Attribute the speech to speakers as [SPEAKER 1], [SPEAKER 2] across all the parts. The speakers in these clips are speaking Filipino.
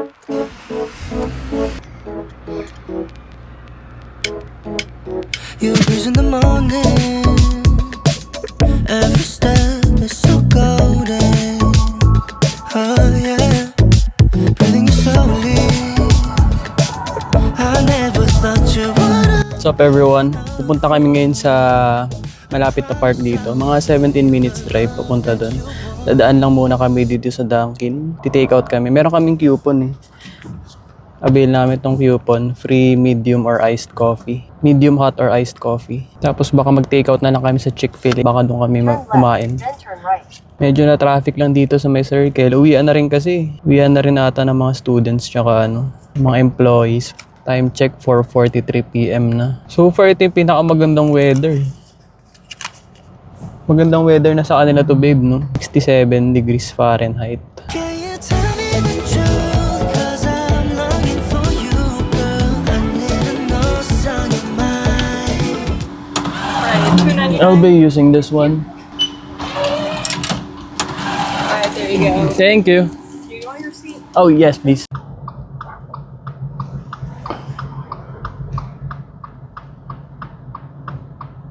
[SPEAKER 1] You breeze in the morning. Every step is so golden. Oh yeah, breathing you slowly. I never thought you would.
[SPEAKER 2] What's up everyone? Pupunta kami ngayon sa malapit na park dito. Mga 17 minutes drive papunta doon. Dadaan lang muna kami dito sa Dunkin. Ti-take out kami. Meron kaming coupon eh. Avail namin tong coupon. Free medium or iced coffee. Medium hot or iced coffee. Tapos baka mag-take out na lang kami sa Chick-fil-A. Baka doon kami kumain. Medyo na traffic lang dito sa may circle. Uwian na rin kasi. Uwian na rin ata ng mga students tsaka mga employees. Time check 4:43 PM na. So far ito yung pinakamagandang weather. Magandang weather na sa kanila to babe, no? 67 degrees Fahrenheit.
[SPEAKER 1] Can you tell me the truth? 'Cause I'm longing for you, girl. I need to know what's on your mind.
[SPEAKER 2] I'll be using this one.
[SPEAKER 3] Alright, there you go.
[SPEAKER 2] Thank you.
[SPEAKER 3] Do you want your seat?
[SPEAKER 2] Oh, yes, please.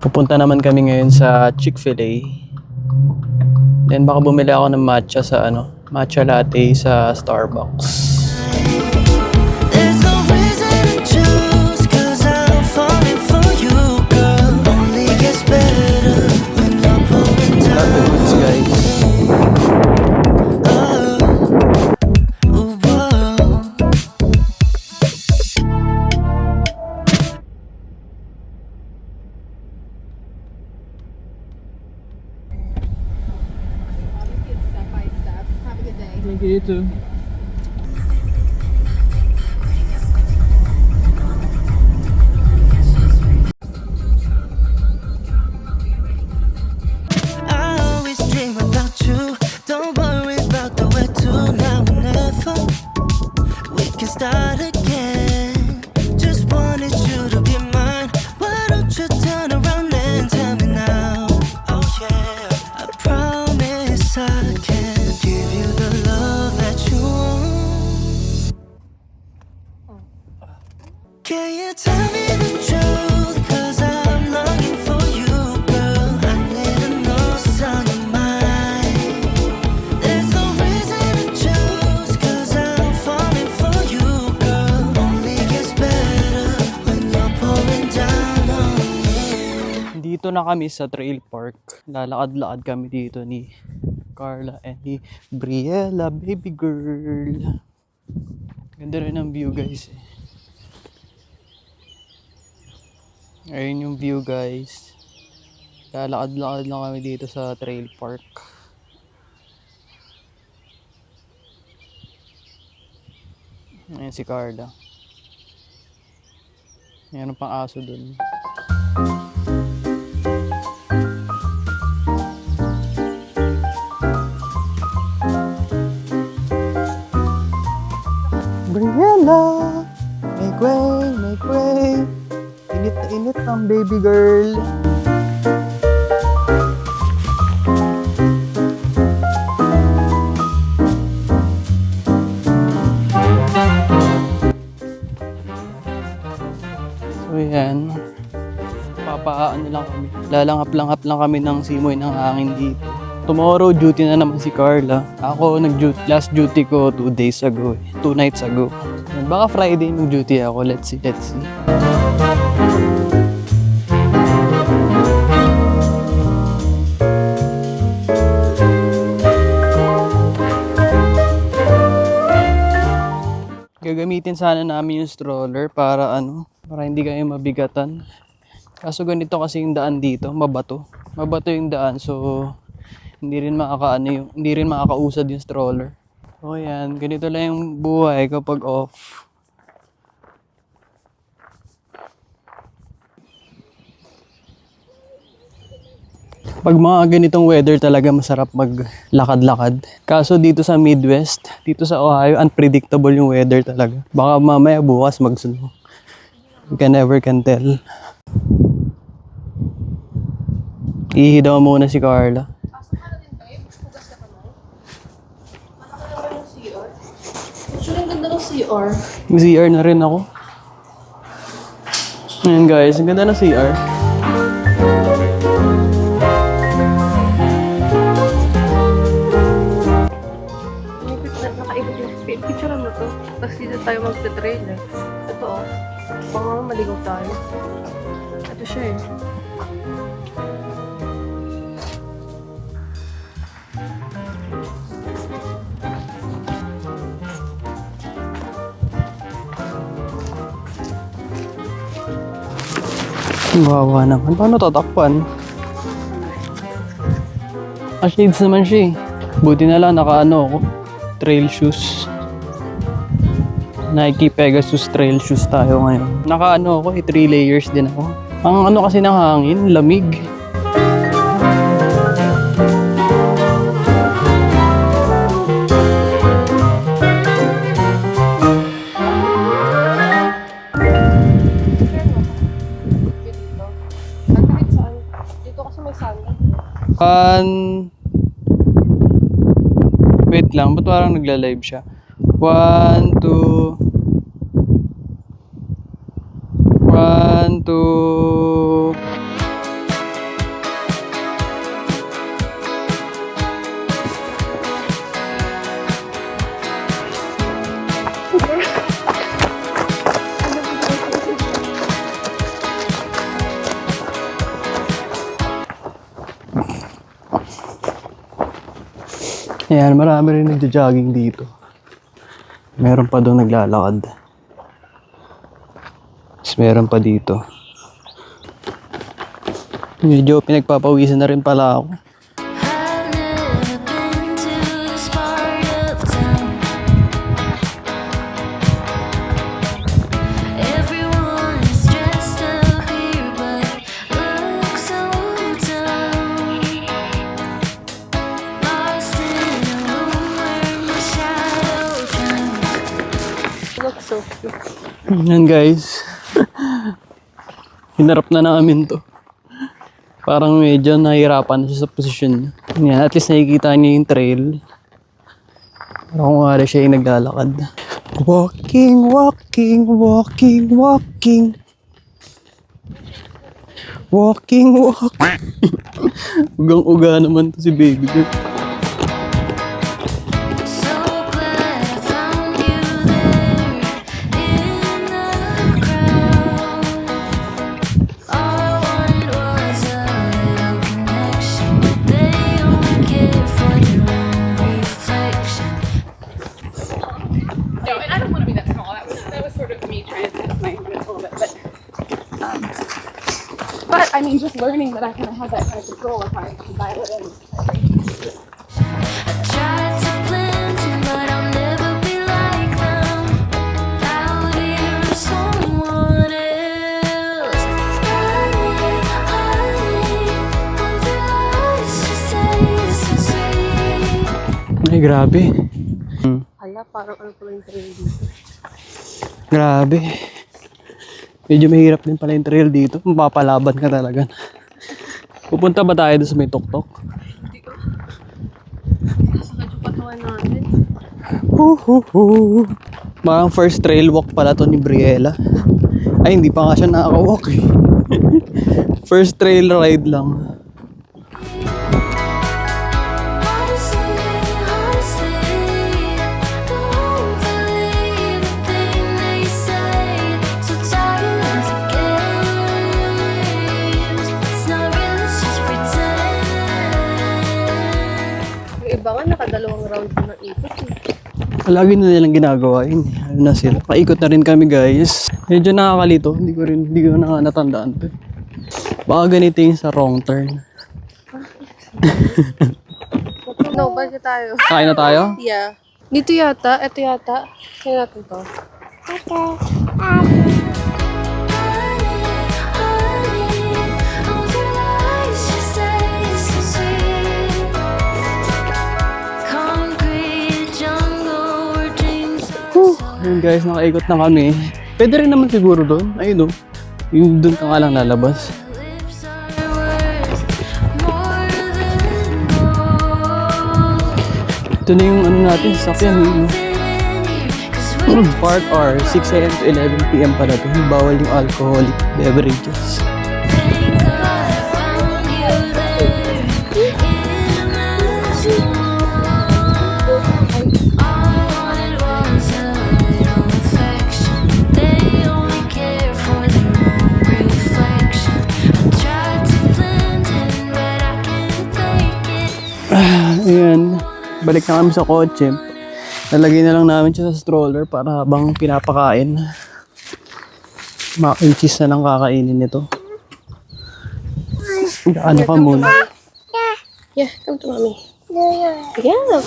[SPEAKER 2] Pupunta naman kami ngayon sa Chick-fil-A. Then baka bumili ako ng matcha sa matcha latte sa Starbucks.
[SPEAKER 1] There's no reason to choose, 'cause I'm falling for you, girl. Only gets better when you're pulling down.
[SPEAKER 2] Goods, guys.
[SPEAKER 1] Ooh, whoa.
[SPEAKER 3] Step by step. Have a good day.
[SPEAKER 2] Thank you, too.
[SPEAKER 1] I always dream about you. Don't worry about the where to, now or never. We can start again. Just wanted you to be mine. Why don't you turn around and tell me now? Oh yeah, I promise I can give you the love that you want. Can you tell me the truth? 'Cause I'm longing for you, girl. I need to know what's on your mind. There's no reason to choose, 'cause I'm falling for you, girl. Only gets better when you're pouring down on me.
[SPEAKER 2] Dito na kami sa Trail Park. Lalakad-lakad kami dito ni Carla and ni Briella, baby girl. Ganda rin ang view, guys. Ayun yung view, guys. Lalakad-lakad lang kami dito sa Trail Park. Ayun si Carla. Mayroon pang aso dun. Briella! Make way, make way! Init na init ang baby girl. So yan. Papaano lang kami. Lalanghap-langhap lang kami ng simoy ng hangin dito. Tomorrow, duty na naman si Carla. Ako, last duty ko 2 days ago. 2 nights ago. Baka Friday mag-duty ako. Let's see, let's see. Gagamitin sana namin yung stroller para hindi kayo mabigatan. Kaso ganito kasi yung daan dito, mabato. Mabato yung daan, so hindi rin makakausad yung stroller. So yan, ganito lang yung buhay kapag off. Pag mga ganitong weather talaga masarap maglakad-lakad. Kaso dito sa Midwest, dito sa Ohio, unpredictable yung weather talaga. Baka mamaya bukas mag-snow. You never can tell. Ihi daw muna si Carla.
[SPEAKER 3] Actually, ang ganda ng CR.
[SPEAKER 2] CR na rin ako. Ayan guys, ang ganda ng CR.
[SPEAKER 3] Nakaibig yung picture mo to. Tapos dito tayo magte-trail eh. Ito oh. Baka nga maligaw tayo. Ito siya eh.
[SPEAKER 2] Wawa naman. Paano tatakpan? Shades naman siya eh. Buti na lang naka-ano ako. Trail shoes. Nike Pegasus trail shoes tayo ngayon. Naka-ano ako eh. 3 layers din ako. Ang ano kasi ng hangin, lamig.
[SPEAKER 3] Kahit saan. Dito kasi may sanda.
[SPEAKER 2] Wait lang, ba't parang nagla-live siya? 1, 2 1, 2 Ayan, marami rin nagja-jogging dito. Meron pa doon naglalakad. Tapos meron pa dito. Medyo pinagpapawisan na rin pala ako.
[SPEAKER 1] I've never been to this part of town. Everyone's dressed up here, but looks so dumb. Lost in a room where my shadow drowns.
[SPEAKER 3] Looks so cute.
[SPEAKER 2] Yan guys. Hinarap na namin to. Parang medyo nahihirapan siya sa posisyon niya. Yan, at least nakikita niya yung trail. Parang kung wala siya yung naglalakad. Walking, walking, walking, walking. Walking, walking. Ugang-uga naman to si baby girl.
[SPEAKER 1] So glad I found you there in the crowd. All I wanted was a little connection, but they only care for their own reflection.
[SPEAKER 3] No, and I don't want to be that small. That was sort of me trying to test my limits a little bit, but I mean, just learning that I kind of have that kind of control if I dial it in.
[SPEAKER 1] I tried to blend in, but I'll never be like them. Louder or someone else. Honey, honey, all the lies you say is so sweet.
[SPEAKER 2] Ay, grabe.
[SPEAKER 3] Hala, parang ano pala yung trail dito.
[SPEAKER 2] Grabe. Medyo mahirap din pala yung trail dito. Mapapalaban ka talaga. Pupunta ba tayo doon sa may tuktok?
[SPEAKER 3] Sakit yung katawan natin.
[SPEAKER 2] Parang first trail walk pala to ni Briella. Ay, hindi pa nga siya nakaka-walk eh. First trail ride lang.
[SPEAKER 1] Honestly, honestly, don't believe a thing they say. So tired of the games. It's not real, it's just pretend.
[SPEAKER 3] Yung iba nga, nakadalawang round ko ng ikot eh.
[SPEAKER 2] Lagi na nilang ginagawa yun. Ano na sila. Paikot na rin kami guys. Medyo nakakalito. Hindi ko na natandaan to. Baka ganito yung sa wrong turn.
[SPEAKER 3] No, bakit tayo?
[SPEAKER 2] Kain na tayo?
[SPEAKER 3] Yeah. Dito yata, ito yata. Kaya natin to.
[SPEAKER 1] Honey, honey, all the lies you say is so sweet. Concrete jungle where dreams are so
[SPEAKER 2] Ayun guys, nakaikot na kami. Pwede rin naman siguro doon. Ayun o. Yung doon ka nga lang lalabas.
[SPEAKER 1] lips are worth more than gold.
[SPEAKER 2] Ito na yung ano natin, sakyan. Yun, no?
[SPEAKER 1] Something in here
[SPEAKER 2] Park hour, 6 a.m. to 11 p.m. pala to. Bawal yung alcoholic beverages.
[SPEAKER 4] Thank God I found you there in my soul. All I wanted was a little affection. They only care for their own reflection. I tried to blend in, but I can't take it.
[SPEAKER 2] Ayan, balik na kami sa kotse. Nalagay na lang namin siya sa stroller para habang pinapakain. Mac and cheese na lang kakainin nito. Ano ka muna?
[SPEAKER 3] Yeah, come to mommy. Yeah.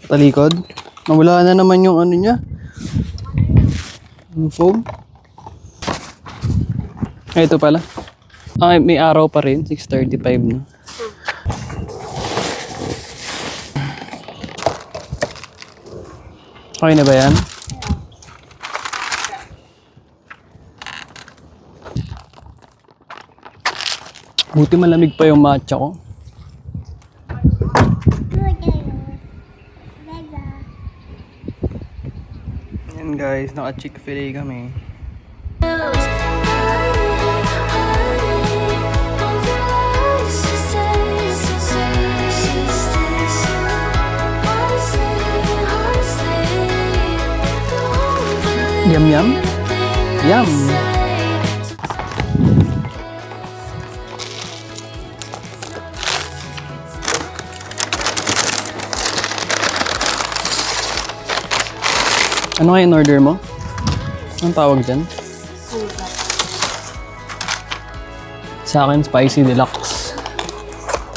[SPEAKER 2] Talikod? Nawala na naman yung ano niya. Yung foam. Ay, ito pala. Ay, may araw pa rin. 6:35 na. Okay na ba yan? Buti malamig pa yung matcha ko. Yan guys, naka-Chick-fil-A kami. Yum yum? Yum! Ano nga yung order mo? Anong tawag dyan? Sa akin, spicy deluxe.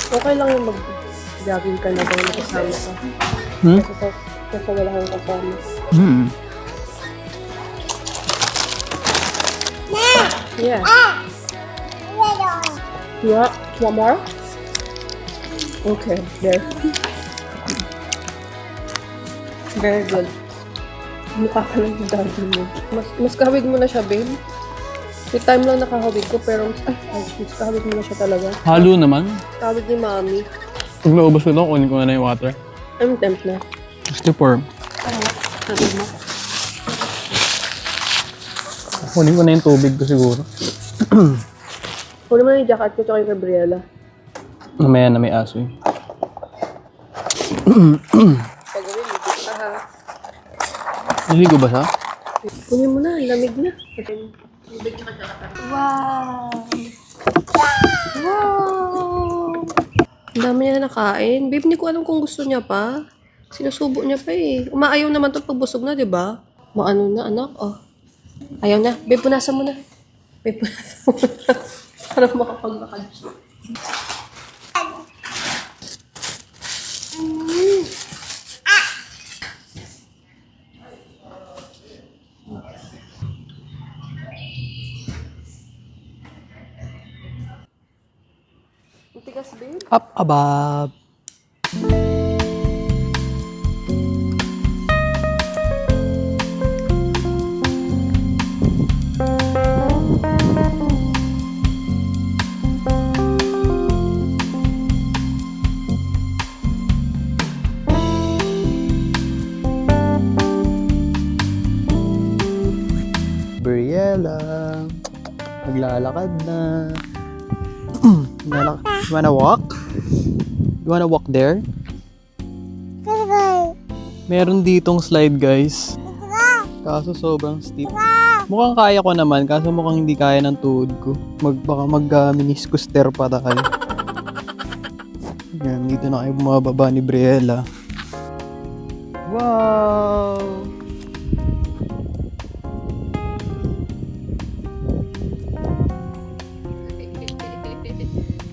[SPEAKER 3] Okay lang yung mag-jogging ka na bang nakasama ka.
[SPEAKER 2] Hmm?
[SPEAKER 3] Kasi wala kang kasama.
[SPEAKER 2] Hmm.
[SPEAKER 3] Yeah. Yeah. Want more? Okay, there. Very good. Mukha ka lang yung daddy mo. Mas kahawig mo na siya, babe. May time lang nakahawig ko, pero mas kahawig mo na siya talaga.
[SPEAKER 2] Halo naman.
[SPEAKER 3] Kahawig ni mami.
[SPEAKER 2] Pag naubos ko ito, kunin ko na yung water.
[SPEAKER 3] I'm tempt na.
[SPEAKER 2] Gusto for.
[SPEAKER 3] Sabi mo.
[SPEAKER 2] Kunin ko na yung tubig ko siguro.
[SPEAKER 3] Kunin mo na yung jacket ko tsaka yung Gabriela.
[SPEAKER 2] Mamaya na may aso eh.
[SPEAKER 3] Pag-uwi, libig ka ha.
[SPEAKER 2] Naligo ba siya?
[SPEAKER 3] Kunin mo na, lamig na. Libig tsaka jacket. Wow! Wow! Ang dami niya nakain. Babe, hindi ko alam kung gusto niya pa. Sinusubo niya pa eh. Umaayaw naman to pag busog na, di ba? Maano na, anak? Oh. Ayaw na. Babe, punasan mo na. Babe, punasan mo na. Para makapaglakad siya. Tigas, babe.
[SPEAKER 2] Up above. Briella, maglalakad na. You wanna walk? You wanna walk there? Meron ditong slide, guys. Kaso sobrang steep. Mukhang kaya ko naman, kaso mukhang hindi kaya ng tuhod ko. Baka mag-meniscuster pa tayo. Yan, dito na kayo bumababa ni Briella. Wow!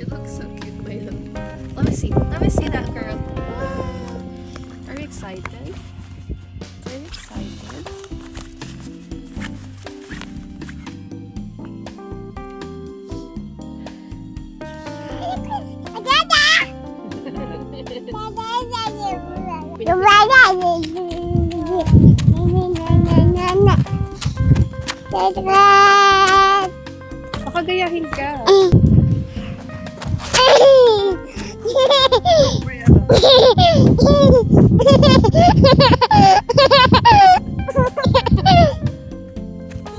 [SPEAKER 3] You look so cute, my love. Let me see. Let me see that girl. Are you excited? Are you excited? Baka gayahin ka.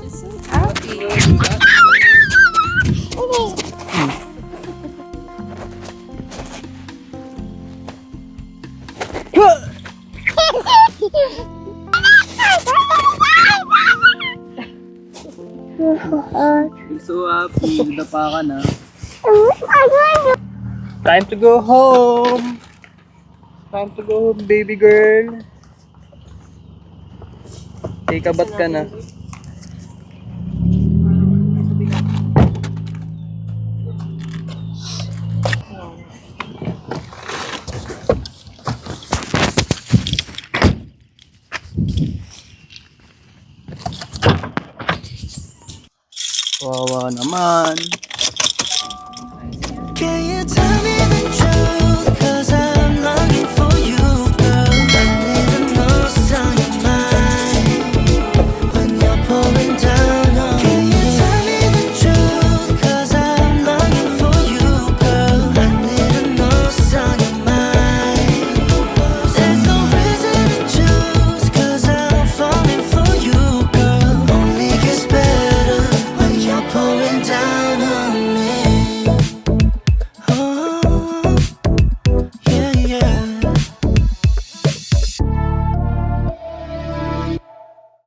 [SPEAKER 3] She's so happy.
[SPEAKER 2] So happy. Dapa ka na. Time to go home. Time to go home, baby girl. Take a bath ka na. Wawa naman.
[SPEAKER 1] Can you tell me